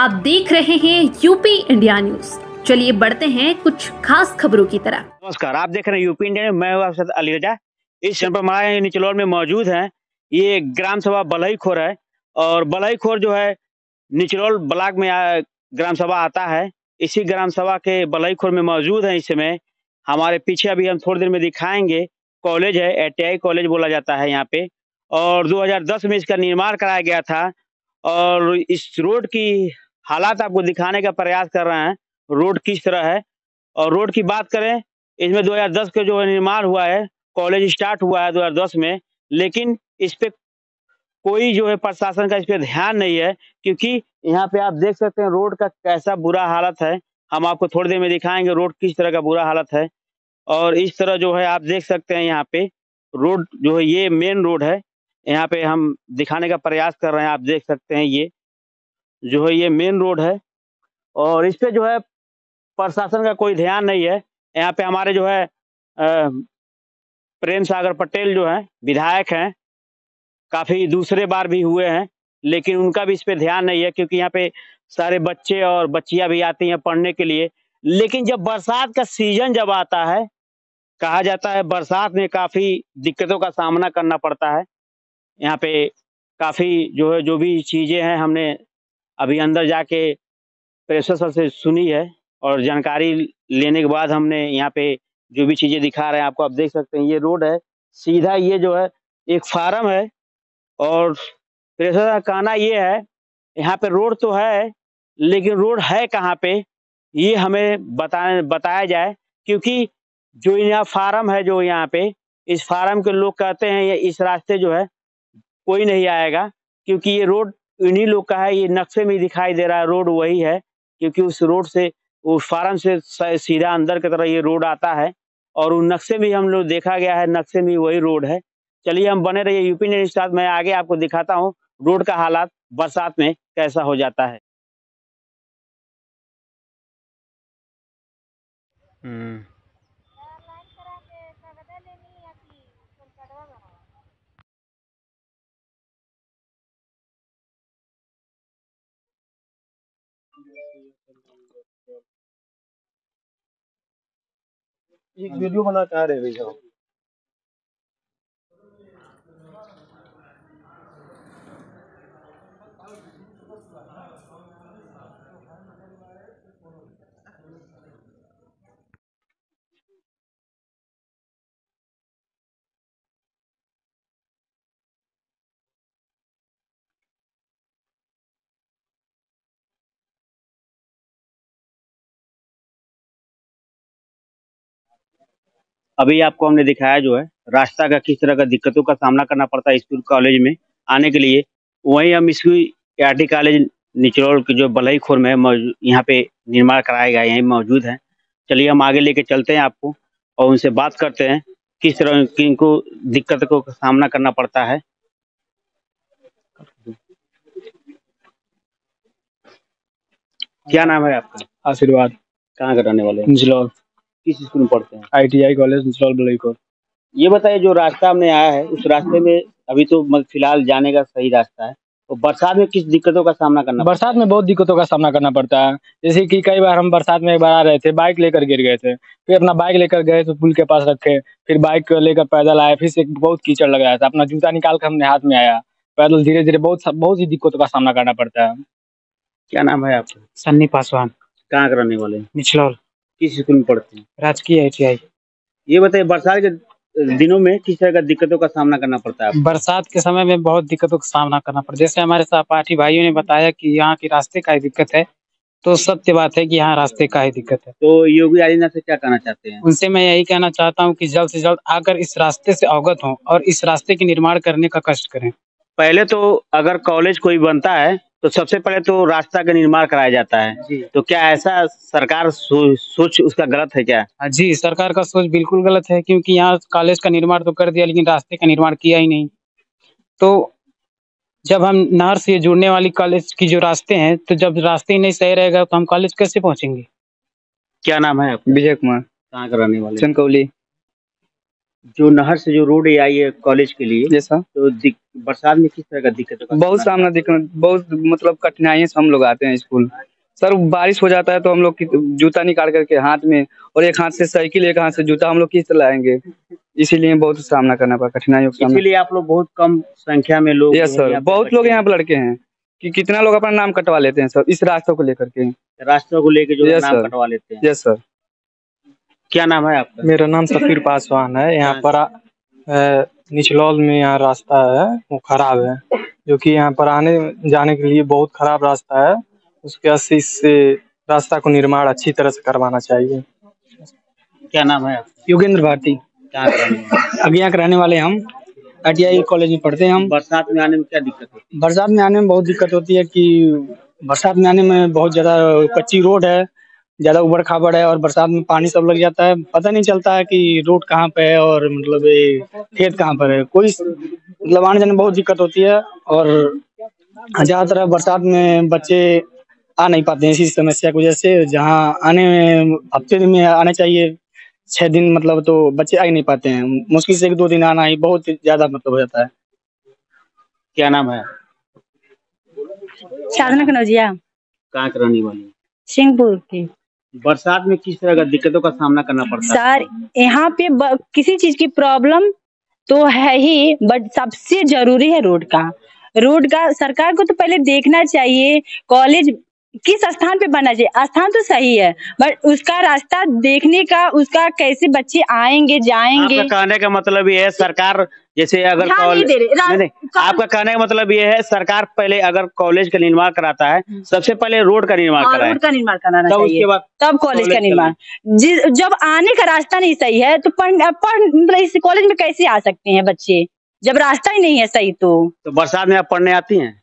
आप देख रहे हैं यूपी इंडिया न्यूज। चलिए बढ़ते हैं कुछ खास खबरों की तरफ। नमस्कार, आप देख रहे हैं यूपी इंडिया न्यूज। मैं हूं आपके साथ अली रजा। इस समय पर हमारे निचलौर में मौजूद हैं। ये ग्राम सभा बलईखोर है और बलईखोर जो है निचलौर ब्लॉक में ग्राम सभा आता है। इसी ग्राम सभा के बलईखोर में मौजूद है। इस समय हमारे पीछे अभी हम थोड़ी देर में दिखाएंगे कॉलेज है, ITI कॉलेज बोला जाता है यहाँ पे, और 2010 में इसका निर्माण कराया गया था। और इस रोड की हालात आपको दिखाने का प्रयास कर रहे हैं, रोड किस तरह है। और रोड की बात करें, इसमें 2010 का जो निर्माण हुआ है, कॉलेज स्टार्ट हुआ है 2010 में, लेकिन इस पे कोई जो है प्रशासन का इस पे ध्यान नहीं है, क्योंकि यहाँ पे आप देख सकते हैं रोड का कैसा बुरा हालत है। हम आपको थोड़ी देर में दिखाएंगे रोड किस तरह का बुरा हालत है। और इस तरह जो है आप देख सकते हैं यहाँ पे रोड जो है, ये मेन रोड है। यहाँ पे हम दिखाने का प्रयास कर रहे हैं। आप देख सकते हैं ये जो है ये मेन रोड है और इस पे जो है प्रशासन का कोई ध्यान नहीं है। यहाँ पे हमारे जो है प्रेम सागर पटेल जो हैं विधायक हैं, काफ़ी दूसरे बार भी हुए हैं, लेकिन उनका भी इस पे ध्यान नहीं है, क्योंकि यहाँ पे सारे बच्चे और बच्चियाँ भी आती हैं पढ़ने के लिए। लेकिन जब बरसात का सीजन जब आता है, कहा जाता है बरसात में काफ़ी दिक्कतों का सामना करना पड़ता है। यहाँ पे काफ़ी जो है जो भी चीज़ें हैं, हमने अभी अंदर जाके प्रेषक सर से सुनी है और जानकारी लेने के बाद हमने यहाँ पे जो भी चीज़ें दिखा रहे हैं आपको, आप देख सकते हैं ये रोड है सीधा। ये जो है एक फार्म है और प्रेषक का कहना ये है यहाँ पे रोड तो है, लेकिन रोड है कहाँ पे ये हमें बताया जाए, क्योंकि जो यहाँ फार्म है, जो यहाँ पे इस फार्म के लोग कहते हैं ये इस रास्ते जो है कोई नहीं आएगा, क्योंकि ये रोड इन्हीं लोग का है। ये नक्शे में दिखाई दे रहा है रोड वही है, क्योंकि उस रोड से उस फार्म से सीधा अंदर की तरह ये रोड आता है और उस नक्शे में हम लोग देखा गया है, नक्शे में वही रोड है। चलिए हम बने रहिए यूपी न्यूज़ के साथ। मैं आगे आपको दिखाता हूँ रोड का हालात बरसात में कैसा हो जाता है। एक वीडियो बना के आ रहे भैया। अभी आपको हमने दिखाया जो है रास्ता का किस तरह का दिक्कतों का सामना करना पड़ता है स्कूल कॉलेज में आने के लिए। वहीं हम इसकी ITI कॉलेज निचलौर के जो बलईखोर में है, यहाँ पे निर्माण कराया गया है, यहीं मौजूद है। चलिए हम आगे लेके चलते हैं आपको और उनसे बात करते हैं किस तरह की इनको दिक्कतों का सामना करना पड़ता है। क्या नाम है आपका? आशीर्वाद। कहाँ का रहने वाले हैं? निचलौर। किस स्कूल में पढ़ते हैं? ITI college Nichlaul Balaikhor. ये बताइए जो रास्ता हमने आया है उस रास्ते में अभी तो फिलहाल जाने का सही रास्ता है, तो बरसात में किस दिक्कतों का सामना करना? बरसात में बहुत दिक्कतों का सामना करना पड़ता है। जैसे कि कई बार हम बरसात में एक बार आ रहे थे, बाइक लेकर गिर गए थे, फिर अपना बाइक लेकर गए तो पुल के पास रखे, फिर बाइक लेकर पैदल आए, फिर से बहुत कीचड़ लग रहा था, अपना जूता निकाल कर हमने हाथ में आया, पैदल धीरे धीरे बहुत ही दिक्कतों का सामना करना पड़ता है। क्या नाम है आपका? सन्नी पासवान। कहाँ के रहने वाले हैं? निचलौर। किस स्कूल में पढ़ते हैं? राजकीय ITI। ये बताइए बरसात के दिनों में किस तरह का दिक्कतों का सामना करना पड़ता है? बरसात के समय में बहुत दिक्कतों का सामना करना पड़ता है। जैसे हमारे सहपाठी भाइयों ने बताया कि यहाँ के रास्ते का ही दिक्कत है, तो सत्य बात है कि यहाँ रास्ते का ही दिक्कत है। तो योगी आदित्यनाथ से क्या कहना चाहते हैं? उनसे मैं यही कहना चाहता हूँ कि जल्द से जल्द आकर इस रास्ते से अवगत हों और इस रास्ते के निर्माण करने का कष्ट करें। पहले तो अगर कॉलेज कोई बनता है तो सबसे पहले तो रास्ता का निर्माण कराया जाता है, तो क्या ऐसा सरकार सोच उसका गलत है क्या? जी, सरकार का सोच बिल्कुल गलत है, क्योंकि यहाँ कॉलेज का निर्माण तो कर दिया लेकिन रास्ते का निर्माण किया ही नहीं। तो जब हम नहर से जुड़ने वाली कॉलेज की जो रास्ते हैं, तो जब रास्ते ही नहीं सही रहेगा तो हम कॉलेज कैसे पहुंचेंगे? क्या नाम है आपका? विजय कुमार। कहाँ का रहने वाले? चंकौली। जो नहर से जो रोड ये आई है कॉलेज के लिए, जैसा तो बरसात में किस तरह का दिक्कतों का बहुत सामना सामना दिक्कत, बहुत मतलब कठिनाइयों से हम लोग आते हैं स्कूल। सर बारिश हो जाता है तो हम लोग जूता निकाल करके हाथ में, और एक हाथ से साइकिल, एक हाथ से जूता, हम लोग किस तरह लाएंगे? इसीलिए बहुत सामना करना पड़ा, कठिनाइयों का सामना। इसीलिए आप लोग बहुत कम संख्या में लोग यस सर, बहुत लोग यहाँ पे लड़के हैं कि कितना लोग अपना नाम कटवा लेते हैं सर, इस रास्तों को लेकर के, रास्तों को लेके जो यस नाम सर, कटवा लेते हैं। Yes sir. क्या नाम है आपका? मेरा नाम सफीर पासवान है। यहाँ पर निचलौल में यहाँ रास्ता है वो खराब है, जो कि यहाँ पर आने जाने के लिए बहुत खराब रास्ता है। उसके अस्सी से रास्ता को निर्माण अच्छी तरह से करवाना चाहिए। क्या नाम है आपका? योगेंद्र भारती, क्या कराने वाले? अज्ञा कराने वाले हम, ITI कॉलेज में पढ़ते हैं हम। बरसात में आने में क्या दिक्कत होती है? बरसात में आने में बहुत दिक्कत होती है कि बरसात में आने में बहुत ज़्यादा कच्ची रोड है, ज़्यादा उबड़ खाबड़ है, और बरसात में पानी सब लग जाता है, पता नहीं चलता है कि रोड कहाँ पे है और मतलब ये खेत कहाँ पर है, कोई मतलब आने जाने में बहुत दिक्कत होती है। और ज़्यादातर बरसात में बच्चे आ नहीं पाते हैं इसी समस्या की वजह से। जहाँ आने में हफ्ते दिन में आना चाहिए 6 दिन, मतलब तो बच्चे आ ही नहीं पाते हैं, मुश्किल से 1-2 दिन आना ही बहुत ज़्यादा मतलब हो जाता है। क्या नाम है? साधना कनौजिया, कहाँ कराने वाली? सिंहपुर की। बरसात में किस तरह का दिक्कतों का सामना करना पड़ता है? सर यहाँ पे किसी चीज की प्रॉब्लम तो है ही, बट सबसे जरूरी है रोड का सरकार को तो पहले देखना चाहिए। कॉलेज किस स्थान पे बनना चाहिए, स्थान तो सही है, बट उसका रास्ता देखने का, उसका कैसे बच्चे आएंगे जाएंगे। आपका कहने का मतलब ये है सरकार जैसे अगर नहीं दे रहे। नहीं, आपका कहने का मतलब ये है सरकार पहले अगर कॉलेज का निर्माण कराता है, सबसे पहले रोड का निर्माण कराए, रोड का निर्माण कराना तब चाहिए, उसके बाद तब कॉलेज का निर्माण। जब आने का रास्ता नहीं सही है तो मतलब इस कॉलेज में कैसे आ सकते हैं बच्चे, जब रास्ता ही नहीं है सही। तो बरसात में आप पढ़ने आती हैं?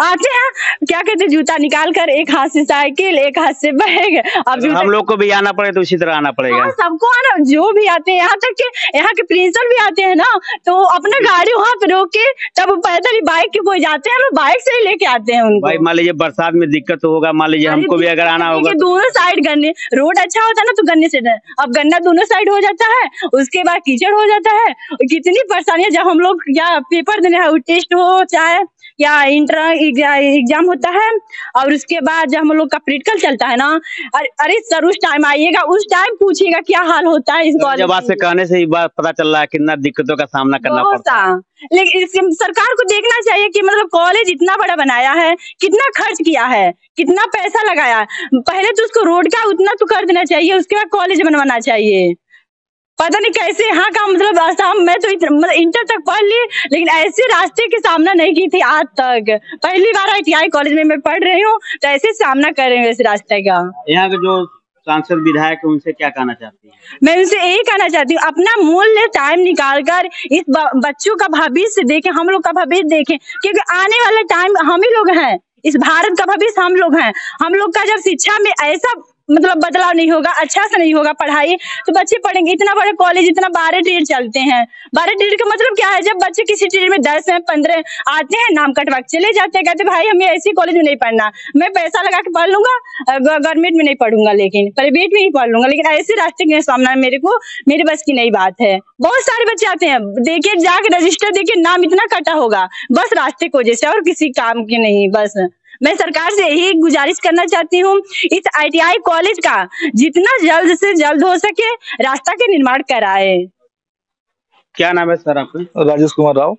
आते हैं, क्या कहते हैं, जूता निकाल कर, एक हाथ से साइकिल, एक हाथ से बैग। अब हम लोग को भी आना पड़े तो इसी तरह आना पड़ेगा। हाँ, सबको आना, जो भी आते हैं, यहाँ तक कि यहाँ के प्रिंसिपल भी आते हैं ना, तो अपना गाड़ी वहाँ पे रोक के तब पैदल ही बाइक के कोई जाते हैं, हम बाइक से ही लेके आते हैं उनको। भाई मान लीजिए बरसात में दिक्कत तो होगा, मान लीजिए हमको भी अगर आना होगा। दोनों साइड गन्ने, रोड अच्छा होता है ना तो गन्ने से, अब गन्ना दोनों साइड हो जाता है, उसके बाद कीचड़ हो जाता है, कितनी परेशानियां। जब हम लोग या पेपर देने, टेस्ट हो चाहे या इंटर एग्जाम होता है, और उसके बाद जब हम लोग का प्रैक्टिकल चलता है ना, अरे सर उस टाइम आइएगा, उस टाइम पूछिएगा क्या हाल होता है इस कॉलेज। जब आपसे कहने से ही बात पता चल रहा है कितना दिक्कतों का सामना करना पड़ता है। लेकिन सरकार को देखना चाहिए कि मतलब कॉलेज इतना बड़ा बनाया है, कितना खर्च किया है, कितना पैसा लगाया है, पहले तो उसको रोड का उतना तो कर देना चाहिए, उसके बाद कॉलेज बनवाना चाहिए। पता नहीं कैसे यहाँ का मतलब आसाम में तो मतलब इंटर तक पढ़ ली, लेकिन ऐसे रास्ते की सामना नहीं की थी आज तक। पहली बार ITI कॉलेज में मैं पढ़ रही हूँ, तो ऐसे सामना कर रही हूँ इस रास्ते का। यहाँ के जो सांसद विधायक है उनसे क्या कहना चाहती है? मैं उनसे यही कहना चाहती हूँ, अपना मूल्य टाइम निकाल कर इस बच्चों का भविष्य देखें, हम लोग का भविष्य देखें, क्योंकि आने वाला टाइम हम ही लोग हैं, इस भारत का भविष्य हम लोग हैं। हम लोग का जब शिक्षा में ऐसा मतलब बदलाव नहीं होगा, अच्छा से नहीं होगा पढ़ाई, तो बच्चे पढ़ेंगे। इतना बड़ा कॉलेज, इतना 12 ट्रेड चलते हैं, 12 ट्रेड का मतलब क्या है, जब बच्चे किसी ट्रेड में 10 हैं 15 आते हैं, नाम कटवा के चले जाते हैं, कहते भाई हमें ऐसी कॉलेज में नहीं पढ़ना, मैं पैसा लगा के पढ़ लूंगा, गवर्नमेंट में नहीं पढ़ूंगा, लेकिन प्राइवेट में ही पढ़ लूंगा। लेकिन ऐसे रास्ते के सामना मेरे बस की नहीं बात है। बहुत सारे बच्चे आते हैं, देखिए जाके रजिस्टर देखिए, नाम इतना कटा होगा बस रास्ते की वजह से, और किसी काम की नहीं। बस मैं सरकार से यही गुजारिश करना चाहती हूँ, इस ITI कॉलेज का जितना जल्द से जल्द हो सके रास्ता के निर्माण कराए। क्या नाम है सर आपका? राजेश कुमार राव।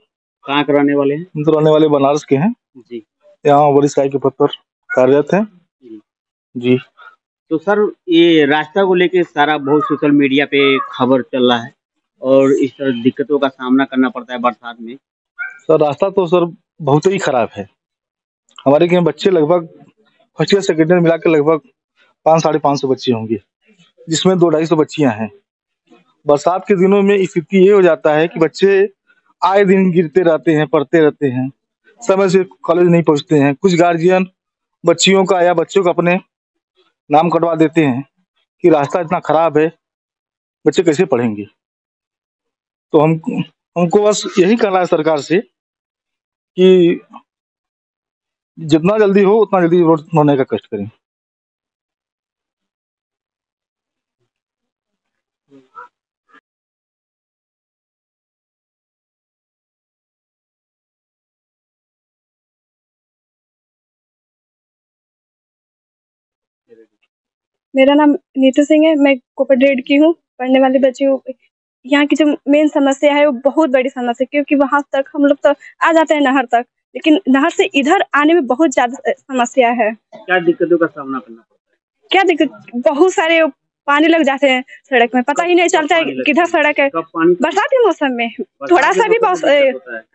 कहाँ के रहने वाले हैं? हम तो रहने वाले बनारस के हैं जी। यहाँ वरिष्ठ के पद पर कार्यरत हैं जी। तो सर ये रास्ता को लेके सारा बहुत सोशल मीडिया पे खबर चल रहा है और इस तरह दिक्कतों का सामना करना पड़ता है बरसात में। सर रास्ता तो सर बहुत ही खराब है। हमारे के बच्चे लगभग फर्स्ट ईयर सेकेंड ईयर मिलाकर लगभग 500-550 बच्चे होंगे, जिसमें 200-250 बच्चियां हैं। बरसात के दिनों में स्थिति ये हो जाता है कि बच्चे आए दिन गिरते रहते हैं, पढ़ते रहते हैं, समय से कॉलेज नहीं पहुंचते हैं। कुछ गार्जियन बच्चियों का या बच्चों का अपने नाम कटवा देते हैं कि रास्ता इतना खराब है, बच्चे कैसे पढ़ेंगे। तो हमको बस यही कहना है सरकार से कि जितना जल्दी हो उतना जल्दी रोड बनने का कष्ट करें। मेरा नाम नीतू सिंह है। मैं कोपरेड की हूँ। पढ़ने वाले बच्चों यहाँ की जो मेन समस्या है वो बहुत बड़ी समस्या है, क्योंकि वहां तक हम लोग तो आ जाते हैं नहर तक, लेकिन नहर से इधर आने में बहुत ज्यादा समस्या है। क्या दिक्कतों का सामना करना पड़ता है? क्या दिक्कत, बहुत सारे पानी लग जाते हैं सड़क में, पता ही नहीं चलता है किधर सड़क है। बरसात के मौसम में थोड़ा सा भी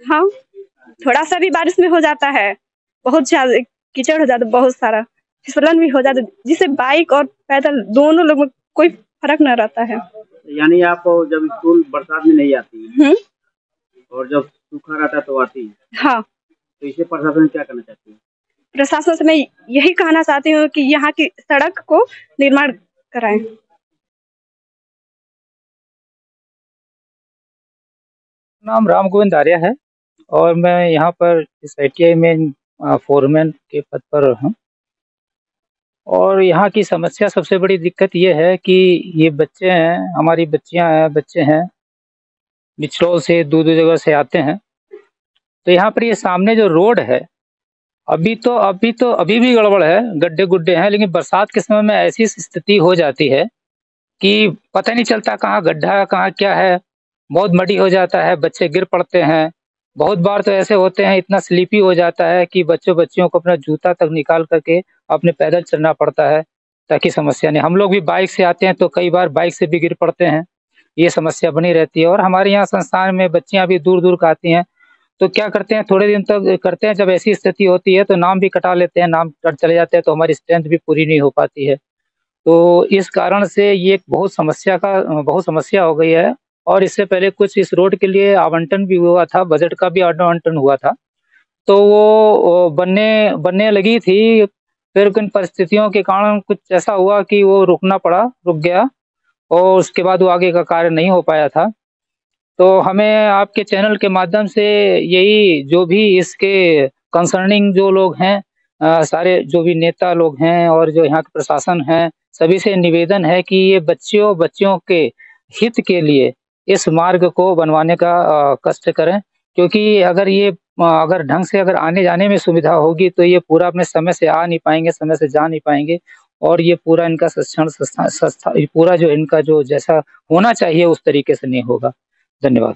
हाँ, थोड़ा सा भी बारिश में हो जाता है, बहुत ज्यादा कीचड़ हो जाता है, बहुत सारा फिसलन भी हो जाता है, जिससे बाइक और पैदल दोनों लोग में कोई फर्क न रहता है। यानी आप जब स्कूल बरसात में नहीं आती और जब सूखा रहता है तो आती है। हाँ, तो इसे प्रशासन क्या करना चाहती है? प्रशासन से मैं यही कहना चाहती हूँ कि यहाँ की सड़क को निर्माण कराएं। नाम राम गोविंद आर्या है और मैं यहाँ पर इस ITI में फोरमैन के पद पर हूँ। और यहाँ की समस्या, सबसे बड़ी दिक्कत ये है कि ये बच्चे हैं, हमारी बच्चियाँ हैं, बच्चे हैं, बिचरौल से दूर दूर जगह से आते हैं। तो यहाँ पर ये सामने जो रोड है अभी भी गड़बड़ है, गड्ढे गुड्ढे हैं, लेकिन बरसात के समय में ऐसी स्थिति हो जाती है कि पता नहीं चलता कहाँ गड्ढा है कहाँ क्या है, बहुत मडी हो जाता है, बच्चे गिर पड़ते हैं। बहुत बार तो ऐसे होते हैं, इतना स्लीपी हो जाता है कि बच्चियों को अपना जूता तक निकाल करके अपने पैदल चलना पड़ता है ताकि समस्या नहीं। हम लोग भी बाइक से आते हैं तो कई बार बाइक से भी गिर पड़ते हैं, ये समस्या बनी रहती है। और हमारे यहाँ संस्थान में बच्चियाँ भी दूर दूर का आती हैं, तो क्या करते हैं, थोड़े दिन तक करते हैं, जब ऐसी स्थिति होती है तो नाम भी कटा लेते हैं, नाम कट चले जाते हैं, तो हमारी स्ट्रेंथ भी पूरी नहीं हो पाती है। तो इस कारण से ये एक बहुत समस्या हो गई है। और इससे पहले कुछ इस रोड के लिए आवंटन भी हुआ था, बजट का भी आवंटन हुआ था, तो वो बनने लगी थी, फिर किन परिस्थितियों के कारण कुछ ऐसा हुआ कि वो रुक गया और उसके बाद वो आगे का कार्य नहीं हो पाया था। तो हमें आपके चैनल के माध्यम से यही, जो भी इसके कंसर्निंग जो लोग हैं, सारे जो भी नेता लोग हैं और जो यहाँ के प्रशासन हैं, सभी से निवेदन है कि ये बच्चियों के हित के लिए इस मार्ग को बनवाने का कष्ट करें, क्योंकि अगर ढंग से अगर आने जाने में सुविधा होगी तो ये पूरा अपने समय से आ नहीं पाएंगे, समय से जा नहीं पाएंगे, और ये पूरा इनका पूरा जो इनका जो जैसा होना चाहिए उस तरीके से नहीं होगा। धन्यवाद।